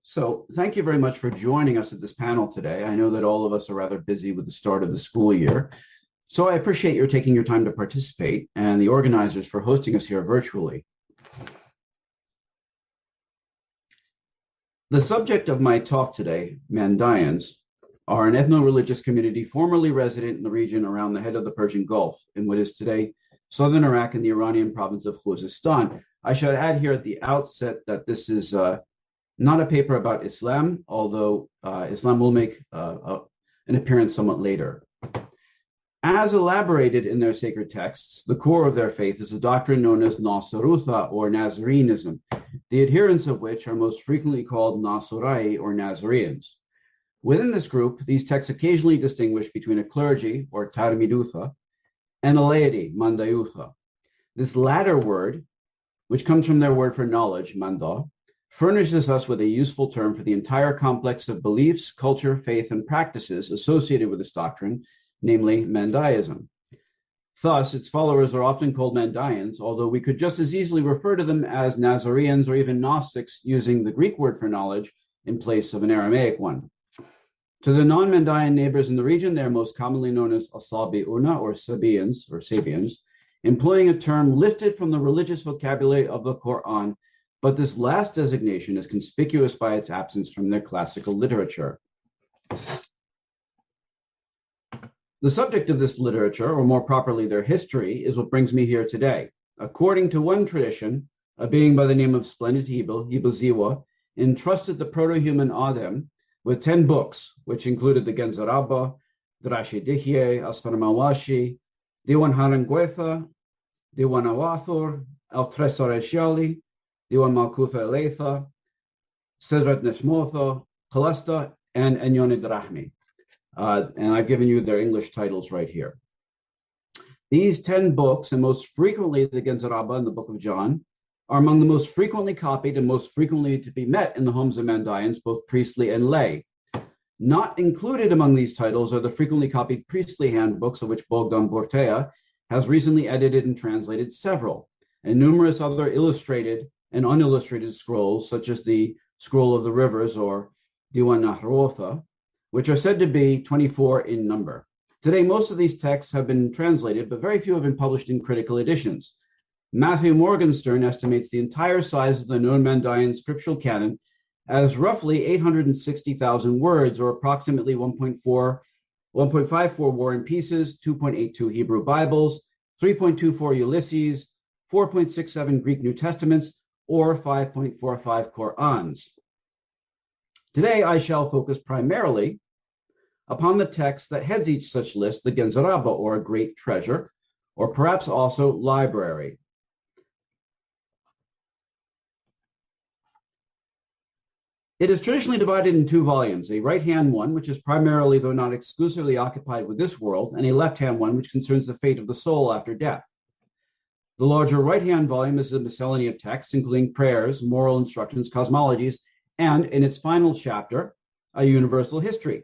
So thank you very much for joining us at this panel today. I know that all of us are rather busy with the start of the school year. So I appreciate your taking your time to participate and the organizers for hosting us here virtually. The subject of my talk today, Mandaeans, are an ethno-religious community formerly resident in the region around the head of the Persian Gulf in what is today southern Iraq and the Iranian province of Khuzestan. I should add here at the outset that this is not a paper about Islam, although Islam will make an appearance somewhat later. As elaborated in their sacred texts, the core of their faith is a doctrine known as Nasarutha or Nazarenism, the adherents of which are most frequently called Nasurai or Nazareans. Within this group, these texts occasionally distinguish between a clergy or Tarmidutha and a laity, Mandaeutha. This latter word, which comes from their word for knowledge, Manda, furnishes us with a useful term for the entire complex of beliefs, culture, faith, and practices associated with this doctrine, namely Mandaeism. Thus, its followers are often called Mandaeans, although we could just as easily refer to them as Nazareans or even Gnostics using the Greek word for knowledge in place of an Aramaic one. To the non-Mandaean neighbors in the region, they are most commonly known as Asabi'una or Sabians, employing a term lifted from the religious vocabulary of the Quran, but this last designation is conspicuous by its absence from their classical literature. The subject of this literature, or more properly their history, is what brings me here today. According to one tradition, a being by the name of Splendid Ziwa, entrusted the proto-human Adem with 10 books, which included the Genzarabba, Drashi Dihye, Asfarmawashi, Diwan Harangwetha, Diwan Awathur, Al-Tresor Eshali, Diwan Malkutha Eletha, Sedrat Neshmotha, Kalasta, and Enyone Drahmi. And I've given you their English titles right here. These 10 books, and most frequently the Genzarabba and the Book of John, are among the most frequently copied and most frequently to be met in the homes of Mandaeans, both priestly and lay. Not included among these titles are the frequently copied priestly handbooks, of which Bogdan Bortea has recently edited and translated several, and numerous other illustrated and unillustrated scrolls, such as the Scroll of the Rivers or Diwan Nahrotha, which are said to be 24 in number. Today, most of these texts have been translated, but very few have been published in critical editions. Matthew Morgenstern estimates the entire size of the known Mandaean scriptural canon as roughly 860,000 words, or approximately 1.54 War and Pieces, 2.82 Hebrew Bibles, 3.24 Ulysses, 4.67 Greek New Testaments, or 5.45 Qur'ans. Today, I shall focus primarily upon the text that heads each such list, the Genzarabba, or a great treasure, or perhaps also library. It is traditionally divided in two volumes, a right-hand one, which is primarily, though not exclusively, occupied with this world, and a left-hand one, which concerns the fate of the soul after death. The larger right-hand volume is a miscellany of texts, including prayers, moral instructions, cosmologies, and, in its final chapter, a universal history.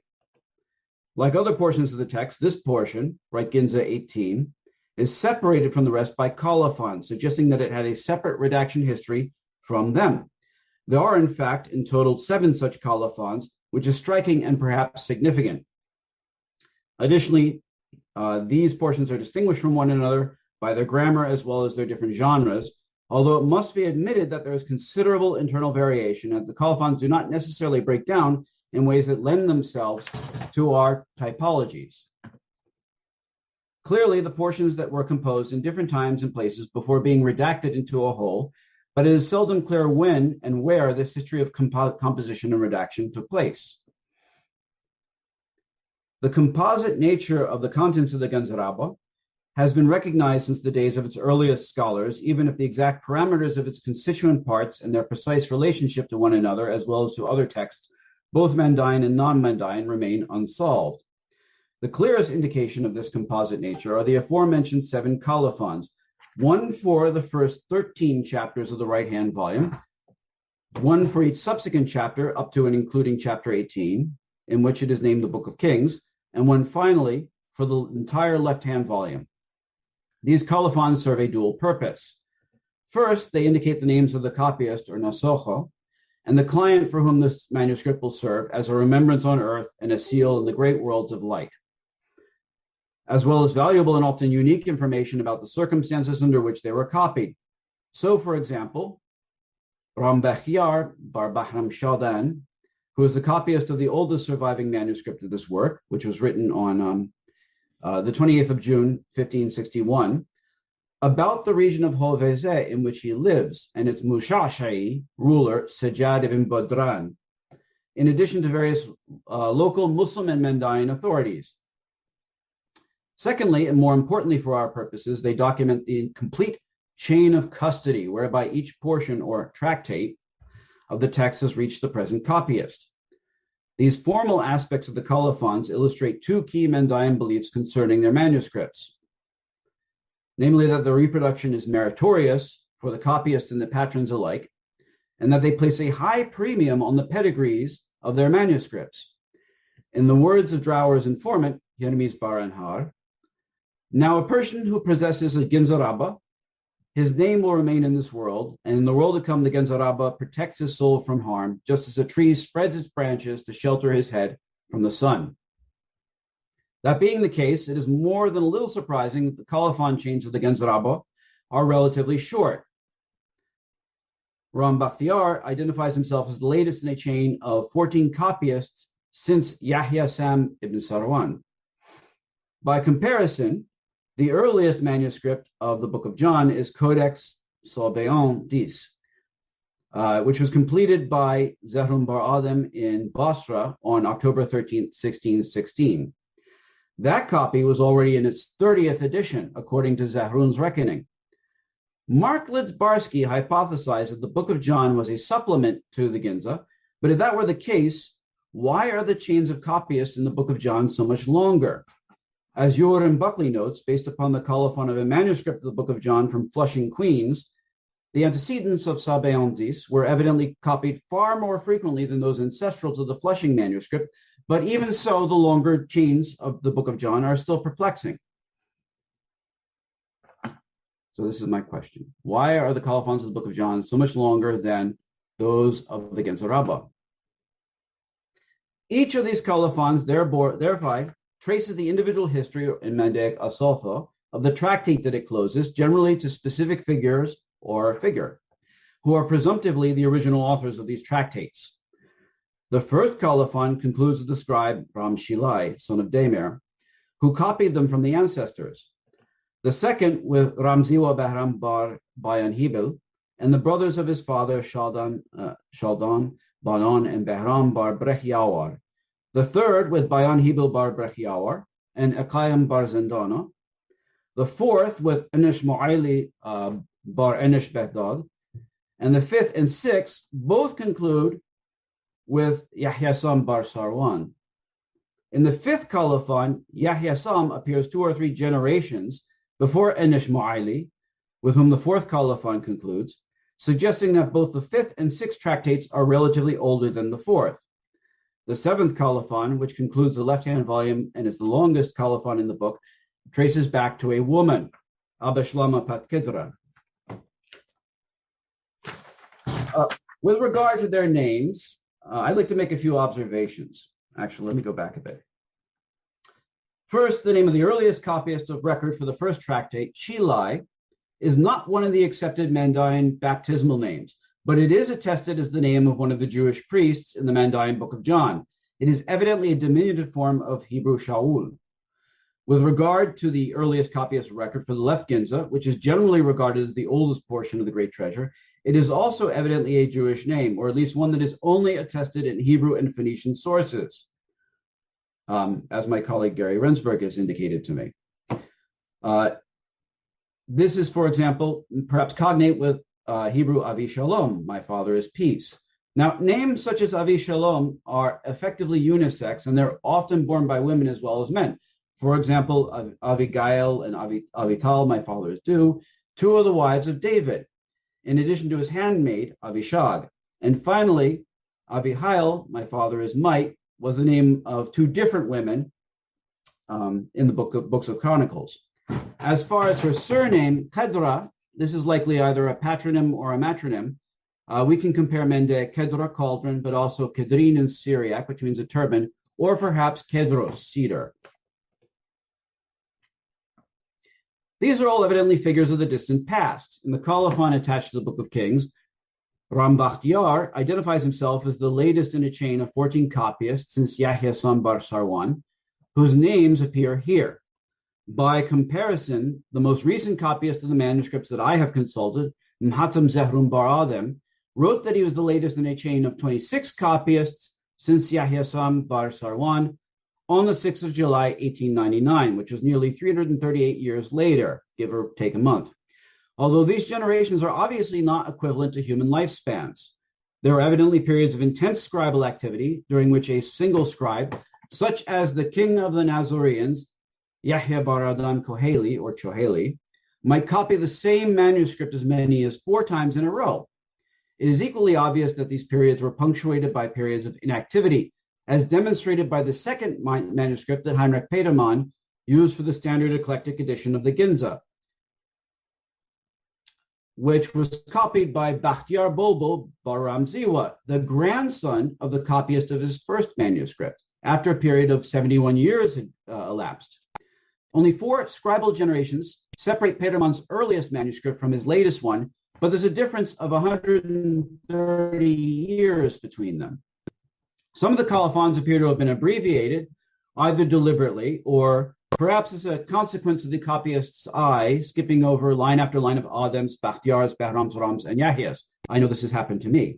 Like other portions of the text, this portion, right Ginza 18, is separated from the rest by Colophons, suggesting that it had a separate redaction history from them. There are, in fact, in total 7 such Colophons, which is striking and perhaps significant. Additionally, these portions are distinguished from one another by their grammar as well as their different genres, although it must be admitted that there is considerable internal variation, and the Colophons do not necessarily break down in ways that lend themselves to our typologies. Clearly, the portions that were composed in different times and places before being redacted into a whole, but it is seldom clear when and where this history of composition and redaction took place. The composite nature of the contents of the Genzarabba has been recognized since the days of its earliest scholars, even if the exact parameters of its constituent parts and their precise relationship to one another, as well as to other texts, both Mandaean and non-Mandaean, remain unsolved. The clearest indication of this composite nature are the aforementioned 7 Colophons, one for the first 13 chapters of the right-hand volume, one for each subsequent chapter up to and including chapter 18, in which it is named the Book of Kings, and one finally for the entire left-hand volume. These Colophons serve a dual purpose. First, they indicate the names of the copyists or nasocho, and the client for whom this manuscript will serve as a remembrance on earth and a seal in the great worlds of light, as well as valuable and often unique information about the circumstances under which they were copied. So, for example, Name Yahyā bar Bahram Shadan, who is the copyist of the oldest surviving manuscript of this work, which was written on the 28th of June, 1561, about the region of Hoveze in which he lives and its Mushashai ruler, Sajjad ibn Badran, in addition to various local Muslim and Mandaean authorities. Secondly, and more importantly for our purposes, they document the complete chain of custody whereby each portion or tractate of the text has reached the present copyist. These formal aspects of the Colophons illustrate two key Mandaean beliefs concerning their manuscripts, namely that the reproduction is meritorious for the copyists and the patrons alike, and that they place a high premium on the pedigrees of their manuscripts. In the words of Drower's informant, Yermes Bar Anhar, now a person who possesses a Ginzaraba, his name will remain in this world, and in the world to come, the Genzaraba protects his soul from harm, just as a tree spreads its branches to shelter his head from the sun. That being the case, it is more than a little surprising that the Colophon chains of the Genzaraba are relatively short. Ram Bakhtiar identifies himself as the latest in a chain of 14 copyists since Yahyā Sam ibn Sarwan. By comparison, the earliest manuscript of the Book of John is Codex Sabaean 10, which was completed by Zehrun Bar Adam in Basra on October 13, 1616. That copy was already in its 30th edition, according to Zehrun's reckoning. Mark Lidzbarski hypothesized that the Book of John was a supplement to the Ginza, but if that were the case, why are the chains of copyists in the Book of John so much longer? As Joran Buckley notes, based upon the colophon of a manuscript of the Book of John from Flushing, Queens, the antecedents of Sabaean 10 were evidently copied far more frequently than those ancestral to the Flushing manuscript, but even so, the longer chains of the Book of John are still perplexing. So this is my question. Why are the colophons of the Book of John so much longer than those of the Genzaraba? Each of these colophons thereby traces the individual history in Mandaic Asoltho of the tractate that it closes, generally to specific figures or figure, who are presumptively the original authors of these tractates. The first colophon concludes with the scribe Ram Shilai, son of Damer, who copied them from the ancestors. The second with Ramziwa Bahram Bar Bayan Hibil, and the brothers of his father Shaldan, Banon, and Bahram Bar Brechiawar. The third with Bayan Hibil Bar Brechiawar and Akayam Bar Zendana. The fourth with Anish Mu'ayli Bar Anish Baghdad. And the fifth and sixth both conclude with Yahyā Sam Bar Sarwan. In the fifth colophon, Yahyā Sam appears 2 or 3 generations before Anish Mu'ayli, with whom the fourth colophon concludes, suggesting that both the fifth and sixth tractates are relatively older than the fourth. The seventh colophon, which concludes the left-hand volume and is the longest colophon in the book, traces back to a woman, Abashlama Patkidra. With regard to their names, I'd like to make a few observations. Actually, let me go back a bit. First, the name of the earliest copyist of record for the first tractate, Shilai, is not one of the accepted Mandaean baptismal names, but it is attested as the name of one of the Jewish priests in the Mandaean Book of John. It is evidently a diminutive form of Hebrew Shaul. With regard to the earliest copyist record for the left Ginza, which is generally regarded as the oldest portion of the Great Treasure, it is also evidently a Jewish name, or at least one that is only attested in Hebrew and Phoenician sources, as my colleague Gary Rensburg has indicated to me. This is, for example, perhaps cognate with Hebrew Avi Shalom, my father is peace. Now, names such as Avi Shalom are effectively unisex, and they're often borne by women as well as men. For example, Abigail and Avital, my father is due, 2 of the wives of David, in addition to his handmaid, Abishag. And finally, Abihail, my father is Might, was the name of 2 different women in the books of Chronicles. As far as her surname, Khadra, this is likely either a patronym or a matronym, We can compare Mende Kedra, cauldron, but also Kedrin in Syriac, which means a turban, or perhaps Kedros, cedar. These are all evidently figures of the distant past. In the colophon attached to the Book of Kings, Rambakhtiyar identifies himself as the latest in a chain of 14 copyists since Yahyā son bar Sarwan, whose names appear here. By comparison, the most recent copyist of the manuscripts that I have consulted, Mhatam Zehrun bar Adem, wrote that he was the latest in a chain of 26 copyists since Yahyā son bar Sarwan on the 6th of July, 1899, which was nearly 338 years later, give or take a month. Although these generations are obviously not equivalent to human lifespans, there are evidently periods of intense scribal activity during which a single scribe, such as the king of the Nazareans, Yahyā bar Adan Koheli or Choheli, might copy the same manuscript as many as 4 times in a row. It is equally obvious that these periods were punctuated by periods of inactivity, as demonstrated by the second manuscript that Heinrich Petermann used for the standard eclectic edition of the Ginza, which was copied by Bakhtiyar Bulbul bar Ramziwa, the grandson of the copyist of his first manuscript, after a period of 71 years had elapsed. Only 4 scribal generations separate Petermann's earliest manuscript from his latest one, but there's a difference of 130 years between them. Some of the colophons appear to have been abbreviated, either deliberately or perhaps as a consequence of the copyist's eye skipping over line after line of Adem's, Bakhtiyar's, Bahrams, Rams, and Yahyas. I know this has happened to me.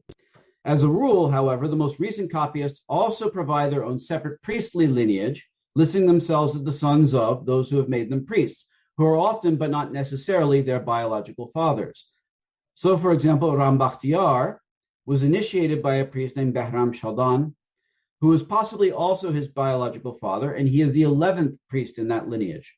As a rule, however, the most recent copyists also provide their own separate priestly lineage, listing themselves as the sons of those who have made them priests, who are often but not necessarily their biological fathers. So, for example, Rambakhtiyar was initiated by a priest named Bahram Shadan, who is possibly also his biological father, and he is the 11th priest in that lineage.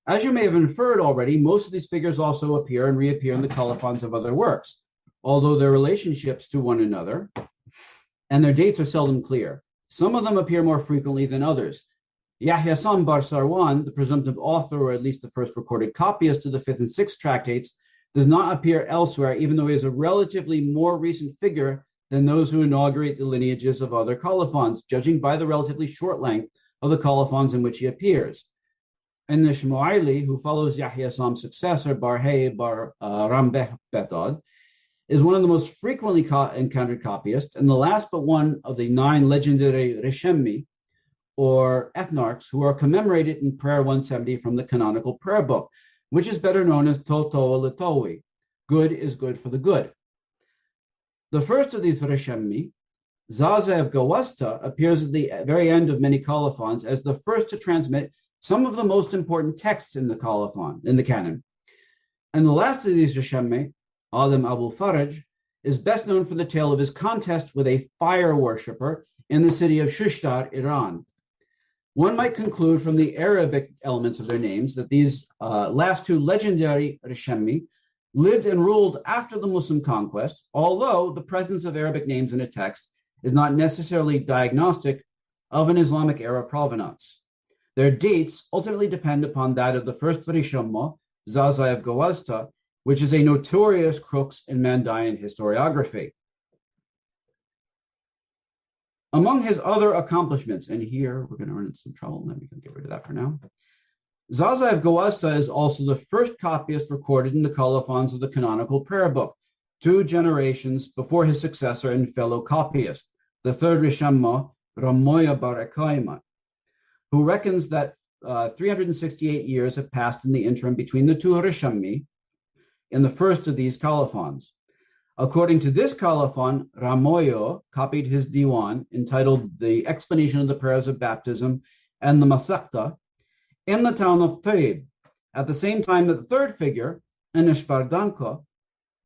As you may have inferred already, most of these figures also appear and reappear in the colophons of other works, although their relationships to one another and their dates are seldom clear. Some of them appear more frequently than others. Yahyā son bar Sarwan, the presumptive author, or at least the first recorded copyist of the 5th and 6th tractates, does not appear elsewhere, even though he is a relatively more recent figure than those who inaugurate the lineages of other colophons, judging by the relatively short length of the colophons in which he appears. And the Shmu'aili, who follows Yahyā son's successor, Barhei bar Rambeh Betad, is one of the most frequently encountered copyists, and the last but one of the 9 legendary Reshemmi, or ethnarchs, who are commemorated in Prayer 170 from the canonical prayer book, which is better known as Totoa Letowi, good is good for the good. The first of these Reshemmi, Zaza of Gawasta, appears at the very end of many colophons as the first to transmit some of the most important texts in the colophon, in the canon. And the last of these Reshemmi, Alim Abul Faraj, is best known for the tale of his contest with a fire worshipper in the city of Shushtar, Iran. One might conclude from the Arabic elements of their names that these last 2 legendary Reshemmi lived and ruled after the Muslim conquest, although the presence of Arabic names in a text is not necessarily diagnostic of an Islamic era provenance. Their dates ultimately depend upon that of the first Reshemma, Zaza of Gawasta, which is a notorious crux in Mandaean historiography. Among his other accomplishments, and here we're going to run into some trouble, and then we can get rid of that for now. Zaza of Gawasta is also the first copyist recorded in the colophons of the canonical prayer book, 2 generations before his successor and fellow copyist, the third Reshemma, Ramoya bar Ekaima, who reckons that 368 years have passed in the interim between the 2 Reshemmi in the first of these colophons. According to this colophon, Ramoyo copied his diwan entitled The Explanation of the Prayers of Baptism and the Masakta in the town of Taib, at the same time that the third figure, Enishbardanko,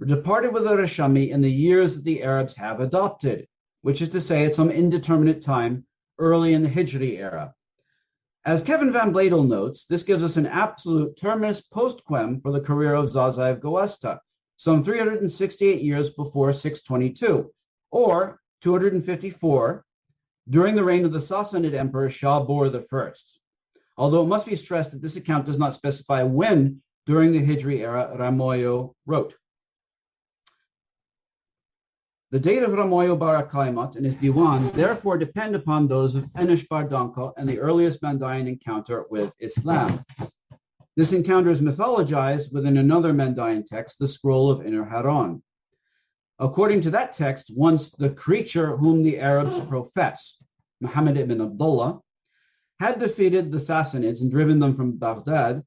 departed with the Reshemmi in the years that the Arabs have adopted, which is to say at some indeterminate time early in the Hijri era. As Kevin Van Bladel notes, this gives us an absolute terminus postquem for the career of Zaza of Gawasta, some 368 years before 622, or 254, during the reign of the Sassanid Emperor Shah-Bur I. Although it must be stressed that this account does not specify when during the Hijri era Ramoyo wrote. The date of Ramoyo Bar Kaimat and his diwan therefore depend upon those of Enish Bar Danko and the earliest Mandaean encounter with Islam. This encounter is mythologized within another Mandaean text, the Scroll of Inner Harran. According to that text, once the creature whom the Arabs profess, Muhammad ibn Abdullah, had defeated the Sassanids and driven them from Baghdad,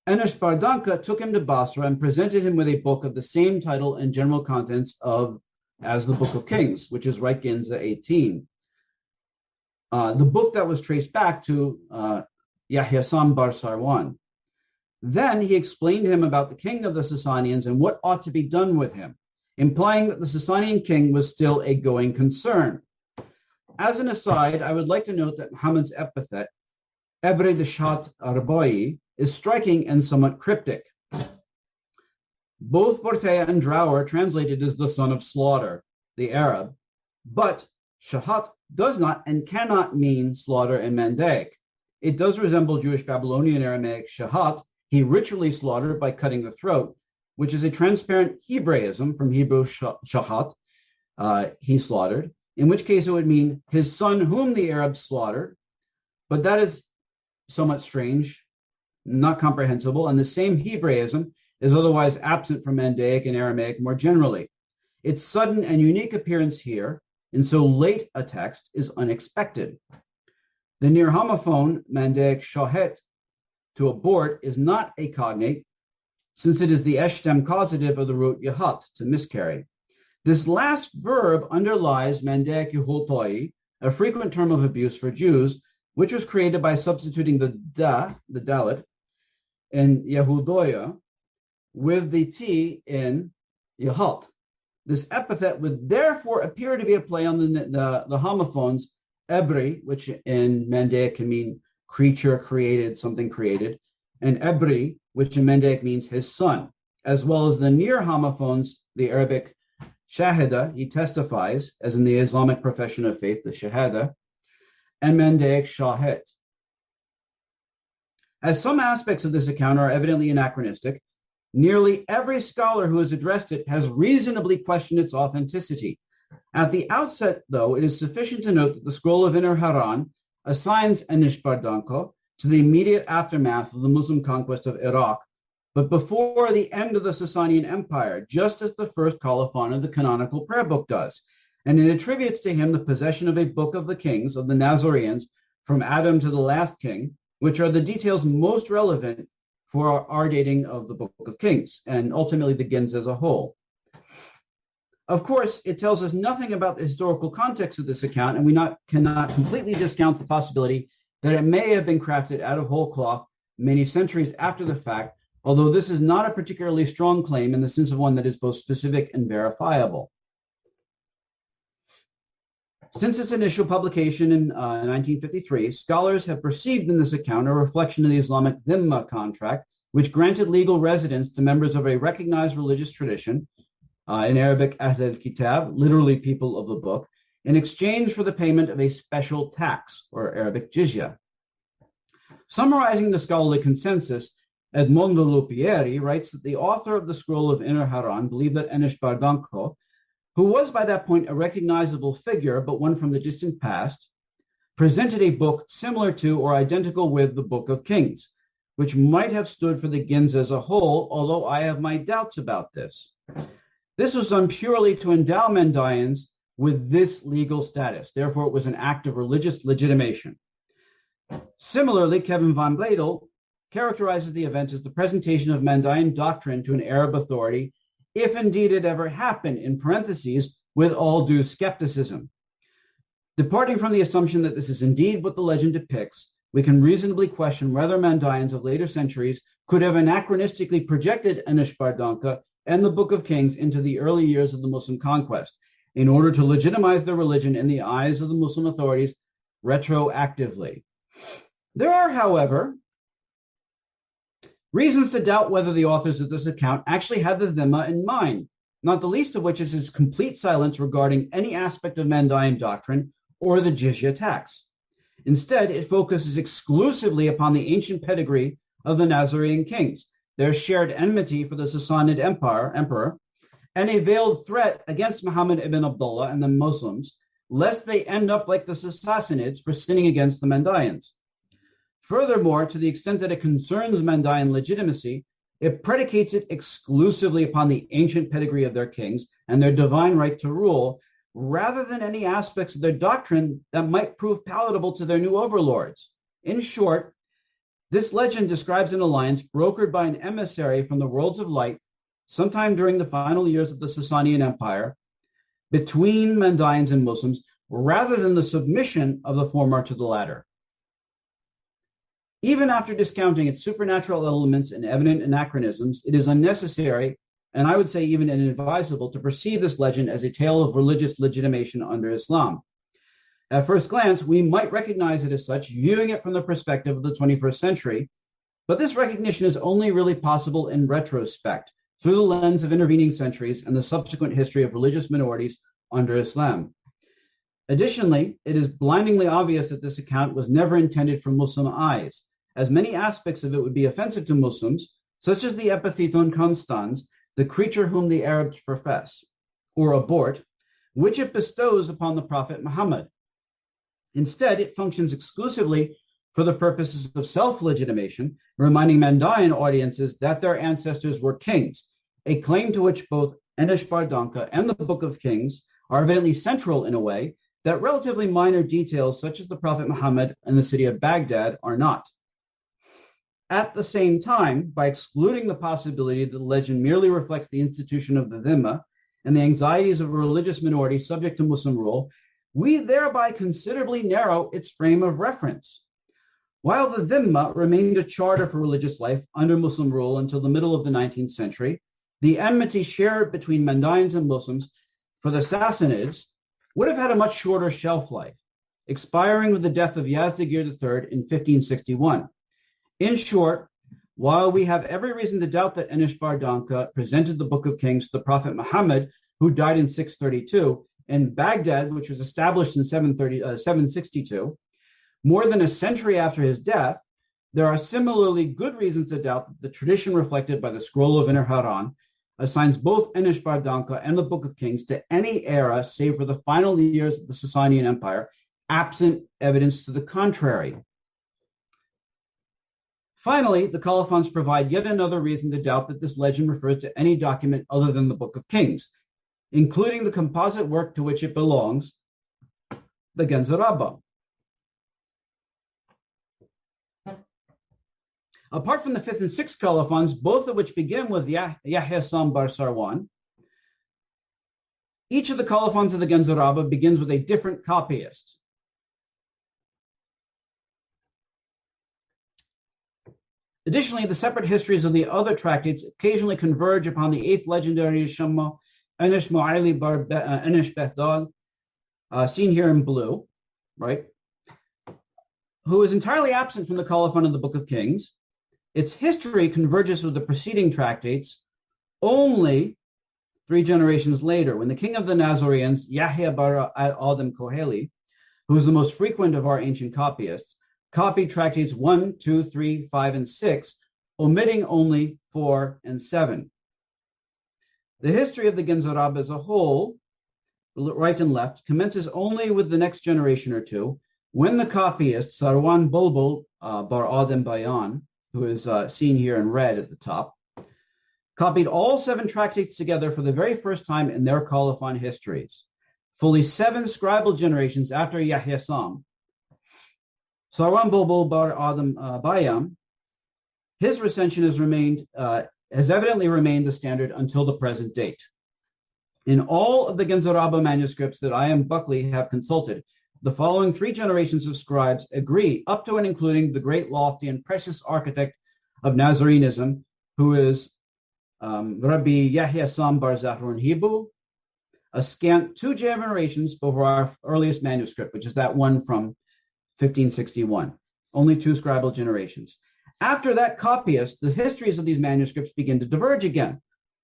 Enish Bar Danka took him to Basra and presented him with a book of the same title and general contents as the Book of Kings, which is right Ginza 18. The book that was traced back to Yahyā Bar Sarwan. Then he explained to him about the king of the Sasanians and what ought to be done with him, implying that the Sasanian king was still a going concern. As an aside, I would like to note that Muhammad's epithet, Ebre de Shat Arboi, is striking and somewhat cryptic. Both Bortea and Drower translated as the son of slaughter, the Arab, but Shahat does not and cannot mean slaughter in Mandaic. It does resemble Jewish Babylonian Aramaic Shahat, he ritually slaughtered by cutting the throat, which is a transparent Hebraism from Hebrew Shahat, he slaughtered, in which case it would mean his son whom the Arabs slaughtered, but that is somewhat strange, not comprehensible, and the same Hebraism is otherwise absent from Mandaic and Aramaic more generally. Its sudden and unique appearance here in so late a text is unexpected. The near homophone Mandaic shahet, to abort, is not a cognate, since it is the estem causative of the root yahat, to miscarry. This last verb underlies Mandaic yuhultoi, a frequent term of abuse for Jews, which was created by substituting the dalet, in Yehudoya with the T in Yahat. This epithet would therefore appear to be a play on the homophones Ebri, which in Mandaic can mean creature created, something created, and Ebri, which in Mandaic means his son, as well as the near homophones, the Arabic Shahada, he testifies, as in the Islamic profession of faith, the Shahada, and Mandaic Shahet. As some aspects of this account are evidently anachronistic, nearly every scholar who has addressed it has reasonably questioned its authenticity. At the outset, though, it is sufficient to note that the Scroll of Inner Harran assigns Enish Bar Danko to the immediate aftermath of the Muslim conquest of Iraq, but before the end of the Sasanian Empire, just as the first colophon of the canonical prayer book does, and it attributes to him the possession of a book of the kings of the Nazareans from Adam to the last king, which are the details most relevant for our dating of the Book of Kings, and ultimately the Ginza as a whole. Of course, it tells us nothing about the historical context of this account, and we cannot completely discount the possibility that it may have been crafted out of whole cloth many centuries after the fact, although this is not a particularly strong claim in the sense of one that is both specific and verifiable. Since its initial publication in 1953, scholars have perceived in this account a reflection of the Islamic dhimmah contract, which granted legal residence to members of a recognized religious tradition, in Arabic Ahl al-Kitab, literally people of the book, in exchange for the payment of a special tax, or Arabic jizya. Summarizing the scholarly consensus, Edmondo Lupieri writes that the author of the Scroll of Inner Harran believed that Enish Bar Danko, who was by that point a recognizable figure, but one from the distant past, presented a book similar to or identical with the Book of Kings, which might have stood for the Ginza as a whole, although I have my doubts about this. This was done purely to endow Mandaeans with this legal status. Therefore, it was an act of religious legitimation. Similarly, Kevin van Bledel characterizes the event as the presentation of Mandaean doctrine to an Arab authority, if indeed it ever happened, in parentheses, with all due skepticism. Departing from the assumption that this is indeed what the legend depicts, we can reasonably question whether Mandaeans of later centuries could have anachronistically projected Enish Bar Danka and the Book of Kings into the early years of the Muslim conquest in order to legitimize their religion in the eyes of the Muslim authorities retroactively. There are, however, reasons to doubt whether the authors of this account actually had the dhimmah in mind, not the least of which is its complete silence regarding any aspect of Mandaean doctrine or the jizya tax. Instead, it focuses exclusively upon the ancient pedigree of the Nazarean kings, their shared enmity for the Sassanid emperor, and a veiled threat against Muhammad ibn Abdullah and the Muslims, lest they end up like the Sassanids for sinning against the Mandaeans. Furthermore, to the extent that it concerns Mandaean legitimacy, it predicates it exclusively upon the ancient pedigree of their kings and their divine right to rule, rather than any aspects of their doctrine that might prove palatable to their new overlords. In short, this legend describes an alliance brokered by an emissary from the worlds of light sometime during the final years of the Sasanian Empire between Mandaeans and Muslims, rather than the submission of the former to the latter. Even after discounting its supernatural elements and evident anachronisms, it is unnecessary, and I would say even inadvisable, to perceive this legend as a tale of religious legitimation under Islam. At first glance, we might recognize it as such, viewing it from the perspective of the 21st century, but this recognition is only really possible in retrospect, through the lens of intervening centuries and the subsequent history of religious minorities under Islam. Additionally, it is blindingly obvious that this account was never intended for Muslim eyes, as many aspects of it would be offensive to Muslims, such as the epitheton constans, the creature whom the Arabs profess, or abort, which it bestows upon the Prophet Muhammad. Instead, it functions exclusively for the purposes of self-legitimation, reminding Mandaean audiences that their ancestors were kings, a claim to which both Enishbar-Danka and the Book of Kings are evidently central in a way that relatively minor details such as the Prophet Muhammad and the city of Baghdad are not. At the same time, by excluding the possibility that the legend merely reflects the institution of the dhimmah and the anxieties of a religious minority subject to Muslim rule, we thereby considerably narrow its frame of reference. While the dhimmah remained a charter for religious life under Muslim rule until the middle of the 19th century, the enmity shared between Mandaeans and Muslims for the Sassanids would have had a much shorter shelf life, expiring with the death of Yazdegerd III in 1561. In short, while we have every reason to doubt that Enishbar-Danka presented the Book of Kings to the Prophet Muhammad, who died in 632, in Baghdad, which was established in 762, more than a century after his death, there are similarly good reasons to doubt that the tradition reflected by the Scroll of Inner Harran assigns both Enishbar-Danka and the Book of Kings to any era save for the final years of the Sasanian Empire, absent evidence to the contrary. Finally, the Colophons provide yet another reason to doubt that this legend refers to any document other than the Book of Kings, including the composite work to which it belongs, the Genzarabba. Apart from the 5th and 6th Colophons, both of which begin with Yahyā Sam Bar Sarwan, each of the Colophons of the Genzarabba begins with a different copyist. Additionally, the separate histories of the other tractates occasionally converge upon the 8th legendary Shamma Enish Mu'ayli Bar Enish Behdad, seen here in blue, right, who is entirely absent from the colophon of the Book of Kings. Its history converges with the preceding tractates only 3 generations later, when the king of the Nazareans, Yahyā Bar Adam Koheli, who is the most frequent of our ancient copyists, copied tractates 1, 2, 3, 5, and 6, omitting only 4 and 7. The history of the Genzarabba as a whole, right and left, commences only with the next generation or two, when the copyist, Sarwan Bulbul Bar Adam Bayan, who is seen here in red at the top, copied all 7 tractates together for the very first time in their colophon histories, fully 7 scribal generations after Yahyā Sam. Sarwan Bulbul Bar Adam Bayan, his recension has evidently remained the standard until the present date. In all of the Genzarabba manuscripts that I and Buckley have consulted, the following 3 generations of scribes agree, up to and including the great, lofty, and precious architect of Nazarenism, who is Rabbi Yahyā Sam Bar Zahron Hibu, a scant 2 generations over our earliest manuscript, which is that one from 1561. Only 2 scribal generations. After that copyist, the histories of these manuscripts begin to diverge again,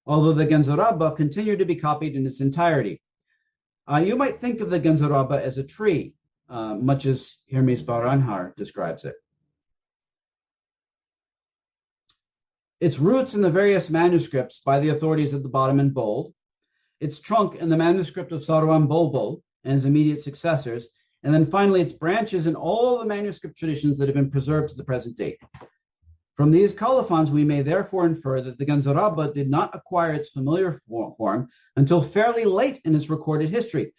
although the Genzarabba continue to be copied in its entirety. You might think of the Genzarabba as a tree, much as Hermes Bar Anhar describes it. Its roots in the various manuscripts by the authorities at the bottom in bold its trunk in the manuscript of Sarwan Bolbol and his immediate successors, and then finally its branches in all the manuscript traditions that have been preserved to the present date. From these colophons, we may therefore infer that the Ganzaraba did not acquire its familiar form until fairly late in its recorded history,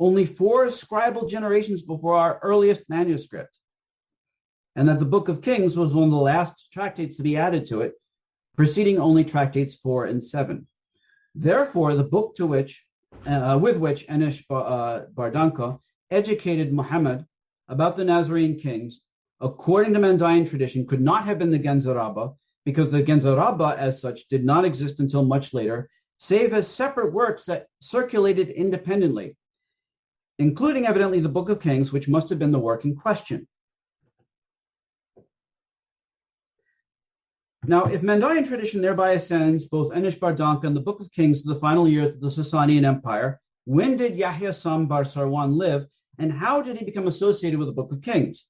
only 4 scribal generations before our earliest manuscript, and that the Book of Kings was one of the last tractates to be added to it, preceding only tractates 4 and 7. Therefore, the book with which Enish Bardanka educated Muhammad about the Nazarene kings, according to Mandaean tradition, could not have been the Ganzaraba, because the Ganzaraba as such did not exist until much later, save as separate works that circulated independently, including evidently the Book of Kings, which must have been the work in question. Now, if Mandaean tradition thereby ascends both Enish Bardanka and the Book of Kings to the final years of the Sasanian Empire, when did Yahyā Sam Bar Sarwan live, and how did he become associated with the Book of Kings?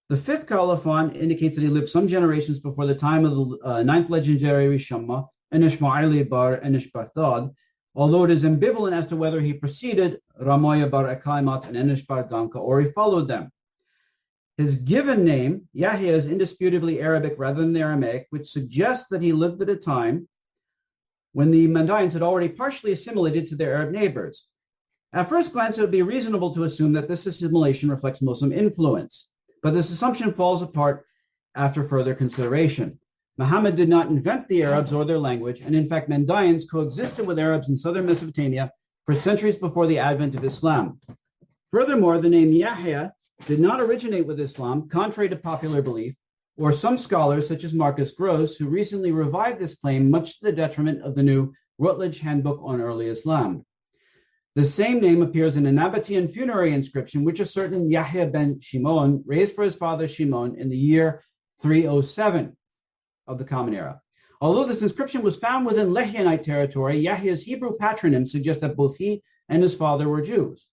The 5th colophon indicates that he lived some generations before the time of the 9th legendary Rishamma, Enish Ma'ili Bar Enish Barthad, although it is ambivalent as to whether he preceded Ramoya Bar Akaimat and Enish Bardanka or he followed them. His given name, Yahyā, is indisputably Arabic rather than Aramaic, which suggests that he lived at a time when the Mandaeans had already partially assimilated to their Arab neighbors. At first glance, it would be reasonable to assume that this assimilation reflects Muslim influence, but this assumption falls apart after further consideration. Muhammad did not invent the Arabs or their language, and in fact, Mandaeans coexisted with Arabs in southern Mesopotamia for centuries before the advent of Islam. Furthermore, the name Yahyā did not originate with Islam, contrary to popular belief, or some scholars, such as Marcus Gross, who recently revived this claim, much to the detriment of the new Routledge Handbook on Early Islam. The same name appears in a Nabatean funerary inscription, which a certain Yahyā ben Shimon raised for his father Shimon in the year 307 of the Common Era. Although this inscription was found within Lehyanite territory, Yahyā's Hebrew patronym suggests that both he and his father were Jews.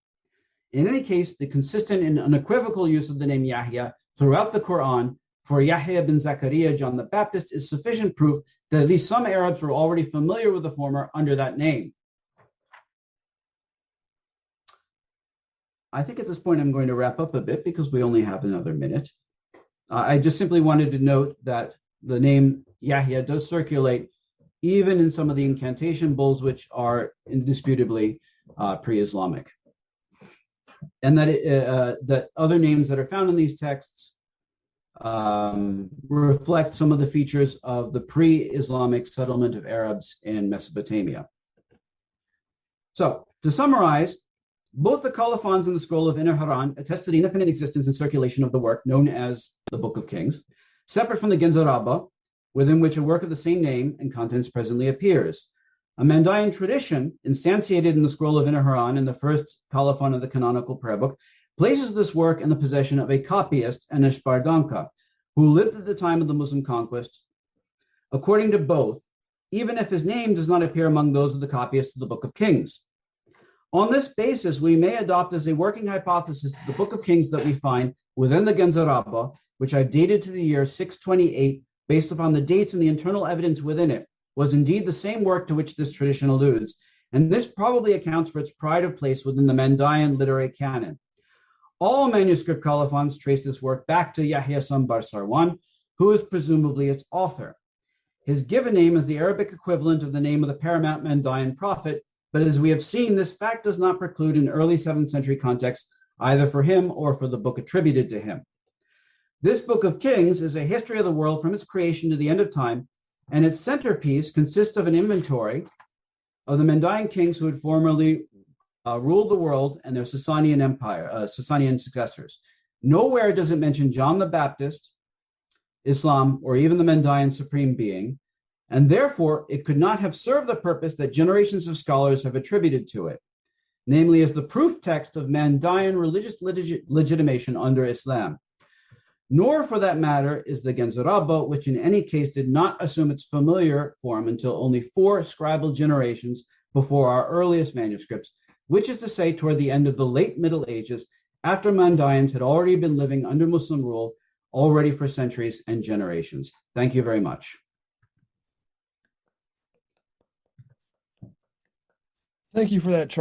In any case, the consistent and unequivocal use of the name Yahyā throughout the Quran for Yahyā bin Zachariah, John the Baptist, is sufficient proof that at least some Arabs were already familiar with the former under that name. I think at this point I'm going to wrap up a bit because we only have another minute. I just simply wanted to note that the name Yahyā does circulate even in some of the incantation bulls, which are indisputably pre-Islamic. And that that other names that are found in these texts reflect some of the features of the pre-Islamic settlement of Arabs in Mesopotamia. So, to summarize, both the Colophons and the Scroll of Inner Harran attest to the independent existence and circulation of the work known as the Book of Kings, separate from the Ganzaraba, within which a work of the same name and contents presently appears. A Mandaean tradition, instantiated in the Scroll of Inner Harran in the first colophon of the canonical prayer book, places this work in the possession of a copyist, Enish Bardanka, who lived at the time of the Muslim conquest. According to both, even if his name does not appear among those of the copyists of the Book of Kings. On this basis, we may adopt as a working hypothesis the Book of Kings that we find within the Ganzaraba, which I've dated to the year 628, based upon the dates and the internal evidence within it, was indeed the same work to which this tradition alludes, and this probably accounts for its pride of place within the Mandaean literary canon. All manuscript colophons trace this work back to Yahyā Sam Bar Sarwan, who is presumably its author. His given name is the Arabic equivalent of the name of the paramount Mandaean prophet, but as we have seen, this fact does not preclude an early 7th century context either for him or for the book attributed to him. This Book of Kings is a history of the world from its creation to the end of time, and its centerpiece consists of an inventory of the Mandaean kings who had formerly ruled the world and their Sasanian successors. Nowhere does it mention John the Baptist, Islam, or even the Mandaean supreme being, and therefore it could not have served the purpose that generations of scholars have attributed to it, namely as the proof text of Mandaean religious legitimation under Islam. Nor, for that matter, is the Ganzaraba, which in any case did not assume its familiar form until only 4 scribal generations before our earliest manuscripts, which is to say toward the end of the late Middle Ages, after Mandaeans had already been living under Muslim rule already for centuries and generations. Thank you very much. Thank you for that, Charles.